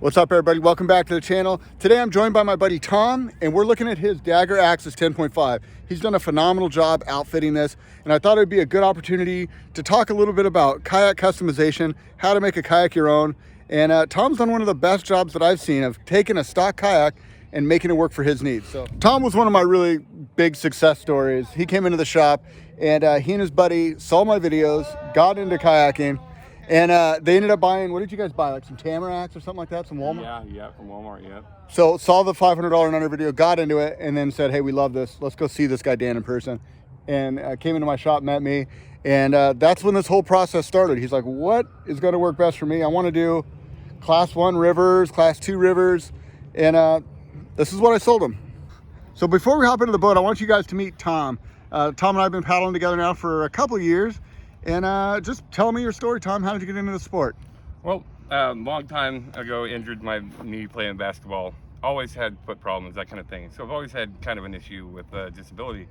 What's up, everybody? Welcome back to the channel. Today I'm joined by my buddy Tom, and we're looking at his Dagger Axis 10.5. He's done a phenomenal job outfitting this, and I thought it would be a good opportunity to talk a little bit about kayak customization, how to make a kayak your own. And Tom's done one of the best jobs that I've seen of taking a stock kayak and making it work for his needs. So Tom was one of my really big success stories. He came into the shop, and he and his buddy saw my videos, got into kayaking, and they ended up buying, what did you guys buy? Like some Tamaracks or something like that? Some Walmart? Yeah, from Walmart, yeah. So saw the $500 and under video, got into it, and then said, hey, we love this. Let's go see this guy Dan in person. And came into my shop, met me. And that's when this whole process started. He's like, what is going to work best for me? I want to do class 1 rivers, class 2 rivers. And this is what I sold him. So before we hop into the boat, I want you guys to meet Tom. Tom and I have been paddling together now for a couple of years. And just tell me your story, Tom. How did you get into the sport? Well, long time ago, injured my knee playing basketball. Always had foot problems, that kind of thing. So I've always had kind of an issue with disability.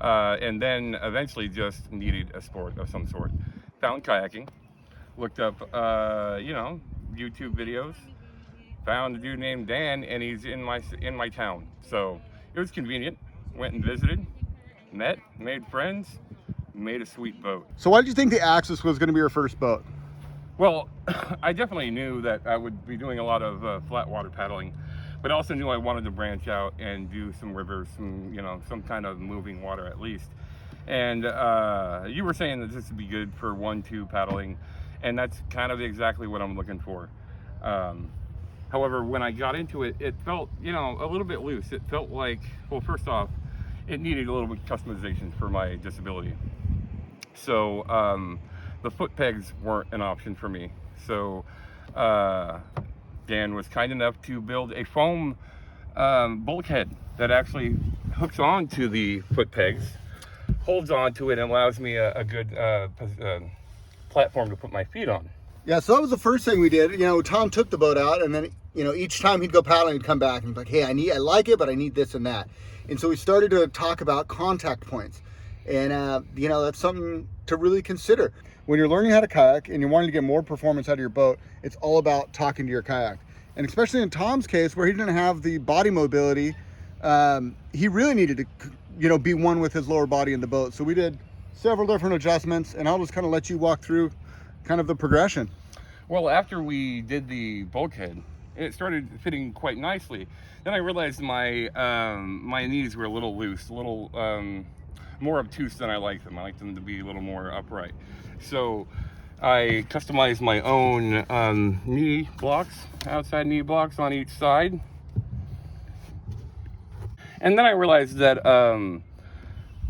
And then eventually just needed a sport of some sort. Found kayaking, looked up, YouTube videos. Found a dude named Dan, and he's in my town. So it was convenient. Went and visited, met, made friends. Made a sweet boat. So why did you think the Axis was going to be your first boat? Well, I definitely knew that I would be doing a lot of flat water paddling, but I also knew I wanted to branch out and do some rivers, some kind of moving water at least. And you were saying that this would be good for 1-2 paddling, and that's kind of exactly what I'm looking for. However, when I got into it, it felt, a little bit loose. It felt like, well, first off, it needed a little bit of customization for my disability. So the foot pegs weren't an option for me. So Dan was kind enough to build a foam bulkhead that actually hooks onto the foot pegs, holds onto it, and allows me a good platform to put my feet on. Yeah, so that was the first thing we did. Tom took the boat out, and then, each time he'd go paddling, he'd come back and be like, hey, I like it, but I need this and that. And so we started to talk about contact points. And, that's something to really consider. When you're learning how to kayak and you're wanting to get more performance out of your boat, it's all about talking to your kayak. And especially in Tom's case, where he didn't have the body mobility, he really needed to, be one with his lower body in the boat. So we did several different adjustments, and I'll just kind of let you walk through kind of the progression. Well, after we did the bulkhead, it started fitting quite nicely. Then I realized my my knees were a little loose, a little more obtuse than I like them. I like them to be a little more upright. So I customized my own knee blocks, outside knee blocks on each side. And then I realized that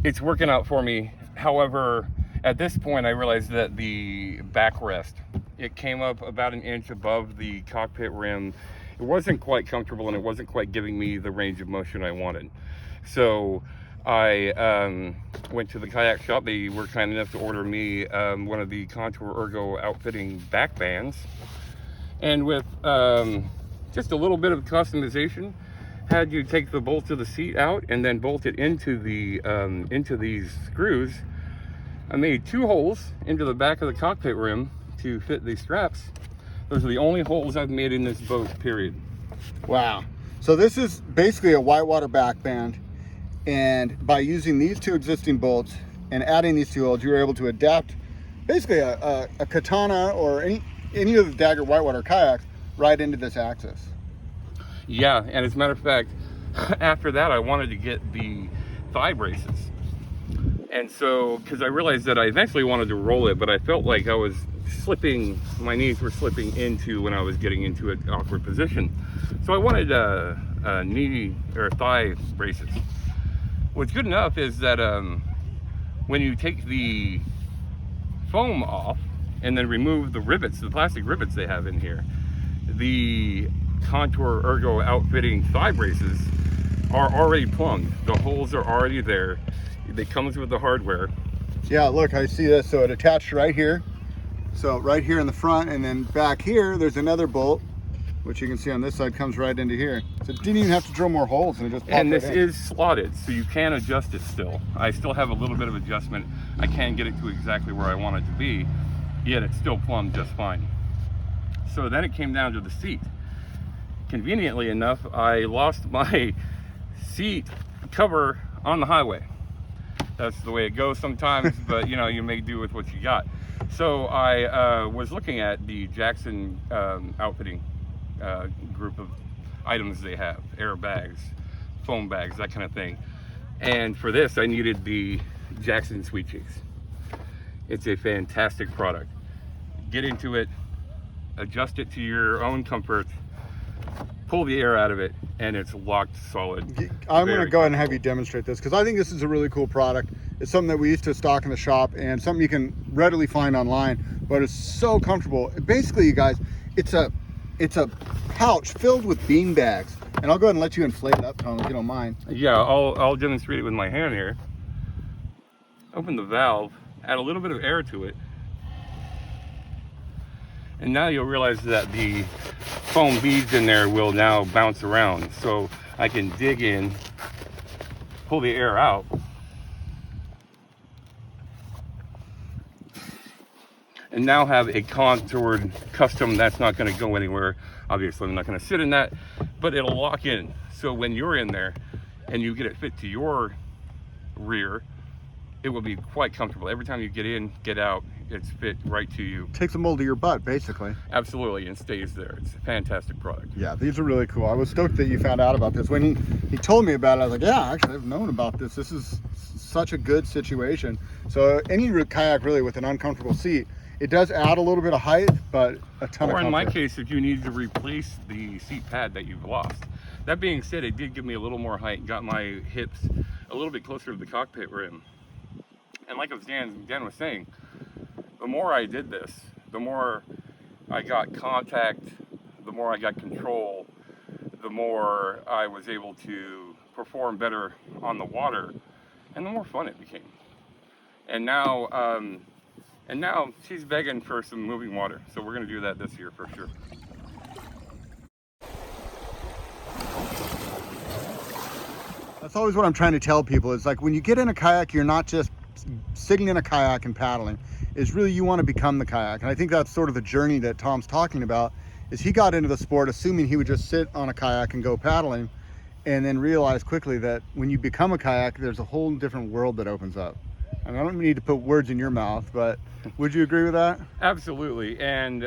it's working out for me. However, at this point, I realized that the backrest, it came up about an inch above the cockpit rim. It wasn't quite comfortable, and it wasn't quite giving me the range of motion I wanted. So I went to the kayak shop. They were kind enough to order me one of the Contour Ergo outfitting back bands. And with just a little bit of customization, had you take the bolt of the seat out and then bolt it into these screws. I made 2 holes into the back of the cockpit rim to fit these straps. Those are the only holes I've made in this boat, period. Wow. So this is basically a whitewater back band. And by using these 2 existing bolts and adding these 2 holes, you were able to adapt basically a katana or any of the Dagger whitewater kayaks right into this Axis. Yeah, and as a matter of fact, after that, I wanted to get the thigh braces. And so, because I realized that I eventually wanted to roll it, but I felt like I was slipping, my knees were slipping into when I was getting into an awkward position. So I wanted knee or thigh braces. What's good enough is that when you take the foam off and then remove the rivets, the plastic rivets they have in here, the Contour Ergo outfitting thigh braces are already plumbed. The holes are already there. It comes with the hardware. Yeah, look, I see this. So it attached right here. So right here in the front, and then back here, there's another bolt, which you can see on this side comes right into here. So it didn't even have to drill more holes, and it just popped And this right in. is slotted, so you can adjust it still. I still have a little bit of adjustment. I can't get it to exactly where I want it to be, yet it's still plumbed just fine. So then it came down to the seat. conveniently enough, I lost my seat cover on the highway. That's the way it goes sometimes, but you know, you make do with what you got. So I was looking at the Jackson outfitting group of items they have, airbags, foam bags, that kind of thing. And for this, I needed the Jackson Sweet Cheeks. It's a fantastic product. Get into it, adjust it to your own comfort, pull the air out of it, and it's locked solid. I'm going to go ahead and have you demonstrate this because I think this is a really cool product. It's something that we used to stock in the shop and something you can readily find online, but it's so comfortable. Basically, you guys, it's a pouch filled with bean bags. And I'll go ahead and let you inflate it up, Tom, if you don't mind. Yeah, I'll demonstrate it with my hand here. Open the valve, add a little bit of air to it. And now you'll realize that the foam beads in there will now bounce around. So I can dig in, pull the air out. And now have a contoured custom that's not going to go anywhere. Obviously, I'm not going to sit in that, but it'll lock in. So when you're in there and you get it fit to your rear, it will be quite comfortable. Every time you get in, get out, it's fit right to you. Takes a mold of your butt, basically. Absolutely, and stays there. It's a fantastic product. Yeah, these are really cool. I was stoked that you found out about this. When he told me about it, I was like, yeah, actually, I've known about this. This is such a good situation. So any kayak really with an uncomfortable seat, it does add a little bit of height, but a ton of comfort. Or in my case, if you need to replace the seat pad that you've lost. That being said, it did give me a little more height, got my hips a little bit closer to the cockpit rim. And like Dan was saying, the more I did this, the more I got contact, the more I got control, the more I was able to perform better on the water, and the more fun it became. And now she's begging for some moving water, so we're going to do that this year for sure. That's always what I'm trying to tell people. It's like when you get in a kayak, you're not just sitting in a kayak and paddling. It's really you want to become the kayak. And I think that's sort of the journey that Tom's talking about, is he got into the sport assuming he would just sit on a kayak and go paddling, and then realize quickly that when you become a kayak, there's a whole different world that opens up. And I don't need to put words in your mouth, but would you agree with that? Absolutely. And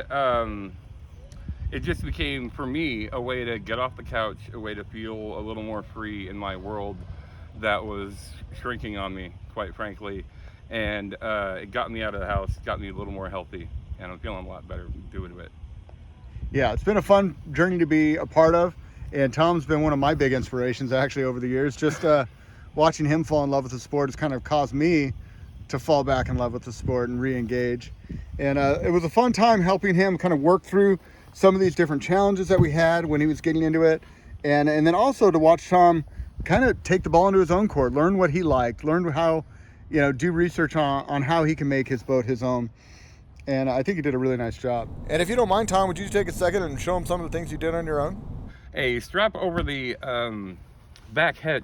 it just became, for me, a way to get off the couch, a way to feel a little more free in my world that was shrinking on me, quite frankly. And it got me out of the house, got me a little more healthy, and I'm feeling a lot better doing it. Yeah, it's been a fun journey to be a part of, and Tom's been one of my big inspirations actually over the years. Just watching him fall in love with the sport has kind of caused me to fall back in love with the sport and re-engage. And it was a fun time helping him kind of work through some of these different challenges that we had when he was getting into it. And then also to watch Tom kind of take the ball into his own court, learn what he liked, learn how, do research on how he can make his boat his own. And I think he did a really nice job. And if you don't mind, Tom, would you take a second and show him some of the things you did on your own? A strap over the back hatch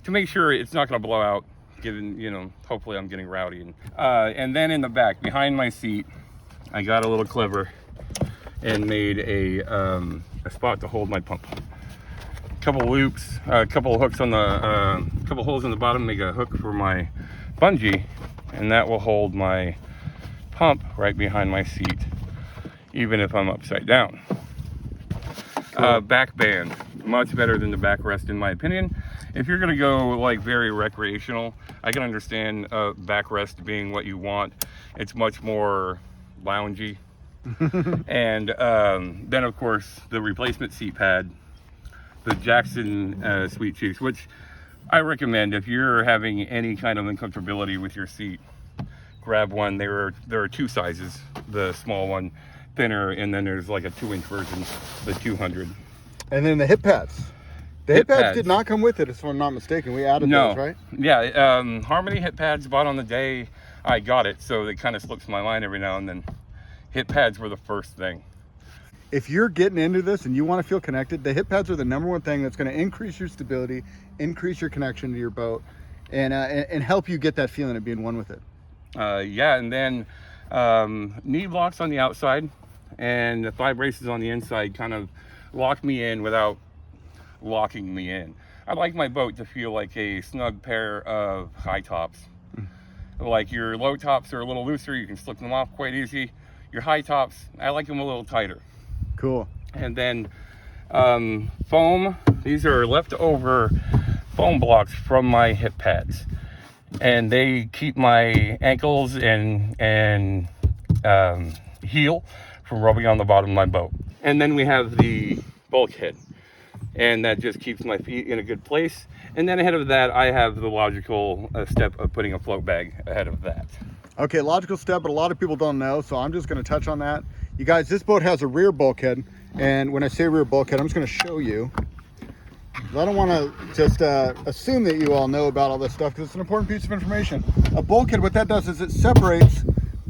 to make sure it's not going to blow out, given, hopefully I'm getting rowdy. And then in the back, behind my seat, I got a little clever and made a spot to hold my pump. Couple loops, a couple hooks on the, couple holes in the bottom, make a hook for my bungee, and that will hold my pump right behind my seat, even if I'm upside down. Back band, much better than the backrest in my opinion. If you're gonna go like very recreational, I can understand backrest being what you want. It's much more loungy. And then of course the replacement seat pad, the Jackson Sweet Cheeks, which I recommend if you're having any kind of uncomfortability with your seat. Grab one. There are two sizes, the small one, thinner, and then there's like a 2-inch version, the 200. And then the hip pads. The hip pads did not come with it, if I'm not mistaken. We added those, right? Yeah, Harmony hip pads bought on the day I got it, so it kind of slips my mind every now and then. Hip pads were the first thing. If you're getting into this and you want to feel connected, the hip pads are the number one thing that's going to increase your stability, increase your connection to your boat, and help you get that feeling of being one with it. Yeah, and then knee blocks on the outside and the thigh braces on the inside kind of lock me in without locking me in. I like my boat to feel like a snug pair of high tops. Like your low tops are a little looser, you can slip them off quite easy. Your high tops, I like them a little tighter. Cool. And then foam, these are leftover foam blocks from my hip pads. And they keep my ankles and heel from rubbing on the bottom of my boat. And then we have the bulkhead, and that just keeps my feet in a good place. And then ahead of that, I have the logical step of putting a float bag ahead of that. Okay, logical step, but a lot of people don't know, so I'm just going to touch on that. You guys, this boat has a rear bulkhead, and when I say rear bulkhead, I'm just going to show you. I don't want to just assume that you all know about all this stuff, because it's an important piece of information. A bulkhead, what that does is it separates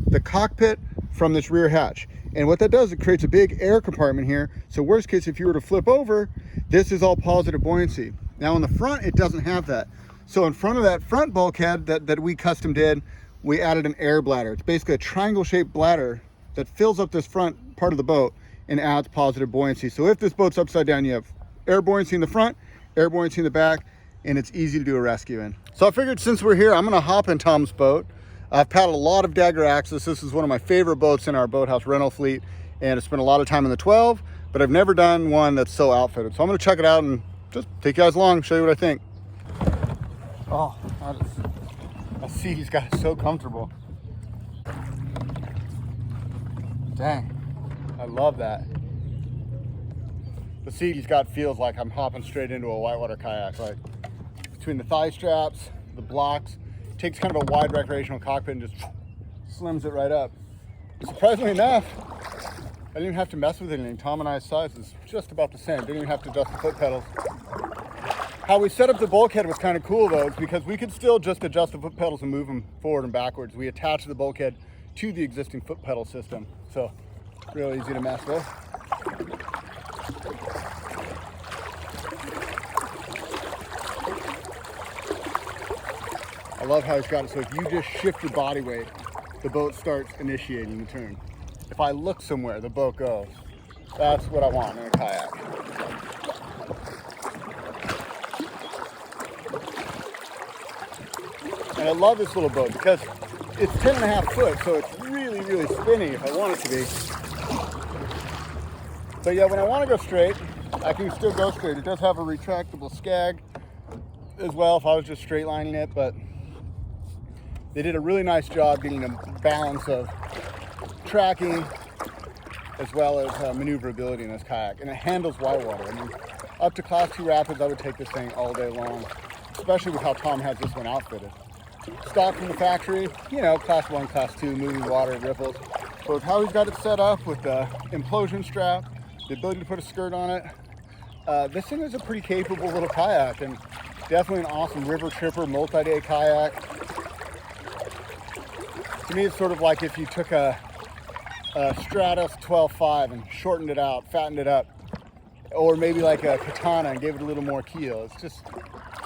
the cockpit from this rear hatch. And what that does, it creates a big air compartment here. So worst case, if you were to flip over, this is all positive buoyancy. Now in the front, it doesn't have that. So in front of that front bulkhead that we custom did, we added an air bladder. It's basically a triangle shaped bladder that fills up this front part of the boat and adds positive buoyancy. So if this boat's upside down, you have air buoyancy in the front, air buoyancy in the back, and it's easy to do a rescue in. So I figured since we're here, I'm gonna hop in Tom's boat. I've paddled a lot of Dagger axis. This is one of my favorite boats in our boathouse rental fleet, and I spent a lot of time in the 12, but I've never done one that's so outfitted. So I'm gonna check it out and just take you guys along, show you what I think. Oh, I see he's got it so comfortable. Dang, I love that. The seat he's got feels like I'm hopping straight into a whitewater kayak. Like between the thigh straps, the blocks, takes kind of a wide recreational cockpit and just slims it right up. Surprisingly enough, I didn't even have to mess with anything. Tom and I's size is just about the same. Didn't even have to adjust the foot pedals. How we set up the bulkhead was kind of cool though, is because we could still just adjust the foot pedals and move them forward and backwards. We attached the bulkhead to the existing foot pedal system. So real easy to mess with. I love how he's got it so if you just shift your body weight, the boat starts initiating the turn. If I look somewhere, the boat goes. That's what I want in a kayak. And I love this little boat because it's 10.5 foot, so it's really, really spinny if I want it to be. So yeah, when I want to go straight, I can still go straight. It does have a retractable skag as well if I was just straight lining it, but they did a really nice job getting a balance of tracking as well as maneuverability in this kayak. And it handles whitewater. I mean, up to class 2 rapids, I would take this thing all day long, especially with how Tom has this one outfitted. Stock from the factory, you know, class 1, class 2, moving water, ripples. But with how he's got it set up with the implosion strap, the ability to put a skirt on it, this thing is a pretty capable little kayak and definitely an awesome river tripper, multi-day kayak. To me, it's sort of like if you took a Stratus 12.5 and shortened it out, fattened it up, or maybe like a Katana and gave it a little more keel. It's just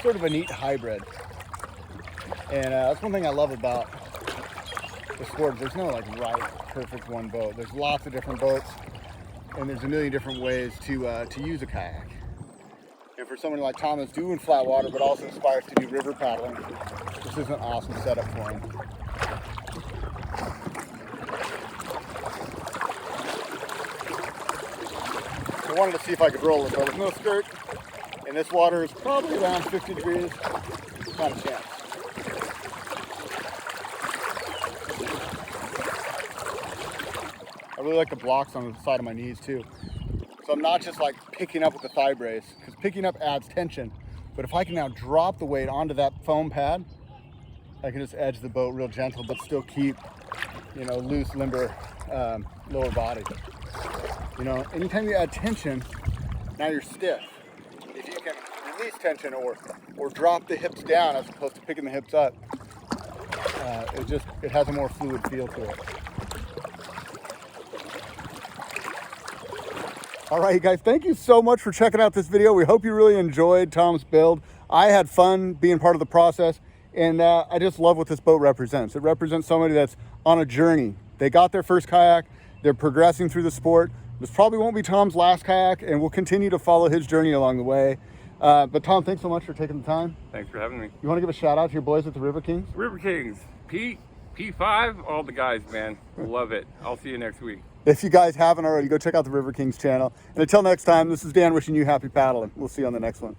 sort of a neat hybrid. And that's one thing I love about the sport. There's no like right, perfect one boat. There's lots of different boats, and there's a million different ways to use a kayak. And for someone like Tom that's doing flat water, but also aspires to do river paddling, this is an awesome setup for him. I wanted to see if I could roll it, but with no skirt, and this water is probably around 50 degrees, not a chance. I really like the blocks on the side of my knees too. So I'm not just like picking up with the thigh brace, because picking up adds tension, but if I can now drop the weight onto that foam pad, I can just edge the boat real gentle, but still keep, you know, loose, limber, lower body. You know, anytime you add tension, now you're stiff. If you can release tension or drop the hips down as opposed to picking the hips up, it has a more fluid feel to it. All right, you guys, thank you so much for checking out this video. We hope you really enjoyed Tom's build. I had fun being part of the process, and I just love what this boat represents. It represents somebody that's on a journey. They got their first kayak, they're progressing through the sport, This probably won't be Tom's last kayak, and we'll continue to follow his journey along the way. But Tom, thanks so much for taking the time. Thanks for having me. You want to give a shout out to your boys at the River Kings? River Kings, Pete, P5, all the guys, man. Love it. I'll see you next week. If you guys haven't already, go check out the River Kings channel. And until next time, this is Dan wishing you happy paddling. We'll see you on the next one.